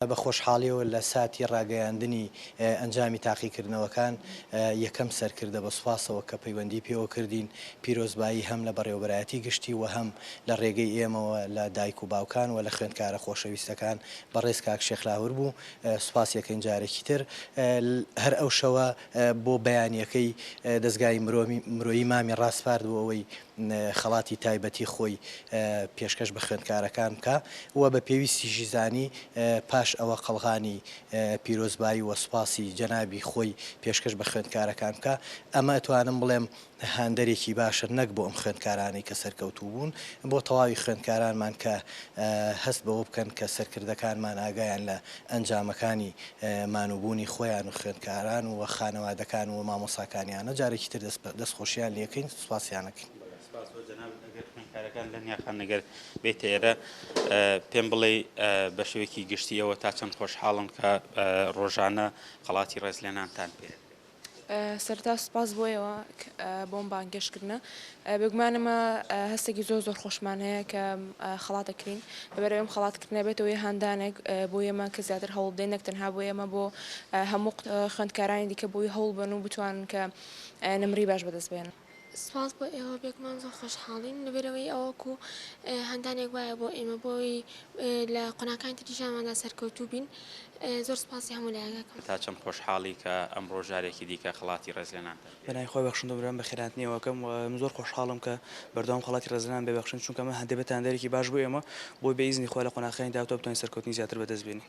بە خۆشحاڵیەوە لە ساتی ڕاگەیاندنی ئەنجامی تاقیکردنەوەکان یەکەم سەرکردە بە سوپاسەوە کە پەیوەندی پێوە کردین پیرۆزبایی هەم لە بەڕێوەبەرایەتی گشتی و هەم لە ڕێگەی ئێمەوە لە دایک و باوکان و لە خوێندکارە خۆشەویستەکان بەڕێز کاک شێخلاور بوو. سوپاس یەکەین جارێکی تر هەر ئەو شەوە بۆ بەیانیەکەی دەستگای مرۆیی مامی ڕاستپاردبوو ئەوەی خەڵاتی تایبەتی خۆی پێشکەش بە خوێندکارەکان بکە و بە پێویستیژی زانی پاش ئەوە قەڵغانی پیرۆزبایی و سوپاسی جەنابی خۆی پێشکەش بە خوێندکارەکان بکە. ئەمە ئەتوانم بڵێم هاندەرێکی باشە نەک بۆ ئەم خوێندکارانەی کە سەرکەوتوو بوون بۆ تەواوی خوێندکارانمان کە هەست بەوە بکەن کە سەرکردەکانمان ئاگایان لە ئەنجامەکانی مانوبوونی خۆیان و خوێندکاران و خانەوادەکان و مامۆساکانیانە جارێکی تر دەستخۆشییان لەکەین سوپاسیانەکەین. کارەکان لە نیاخان نەگەر بێتە ئێرە پێم بڵێ بە شێوەیەکی گشتیەوە تا چەند خۆشحاڵم کە ڕۆژانە خەڵاتی ڕێزلێنانتان پێ. سەرتا سپاس بۆیەوە بۆم بانگەشتکردنە بگومانەمە هەستێکی زۆر خۆشمان هەیە کە خەڵاتەکرین بەبەرەوەم خەڵاتکردنە بێتەوەی هاندانێک بۆ ئێمە کە زیاتر هەوڵ بدەین نەک تەنها بۆ ئێمە بۆ هەموو خوێندکارانی دیکە بۆی هەوڵ بن و بتوانن کە نمری باش بەدەست بێنن. سپاس بۆ ئێوە بێکمان زۆر خۆشحاڵین لەبەرەوەی ئەوەکو هەندانێک وایە بۆ ئێمە بۆی لە قۆناکانی تریژاماندا سەرکەوتوو بین زۆر سپاسی هەموو لایەکەکەم. تا چەند خۆشحاڵی کە ئەمڕۆ جارێکی دیکە خەڵاتی ڕێزلێنان بەنای خۆی بەخشندە برام بە خێراتنیەوەکەم و من زۆر خۆشحاڵم کە بەردەوام خەڵاتی ڕێزلێنان بێبەخشن چونکە ئەمە هەندێک بەتاندەرێکی باش بۆ ئێمە بۆی بە ئیزنی خۆی لە قۆناغەکانی داوتۆ بتوانین سەرکەوتنی زیاتر بەدەست بێنین.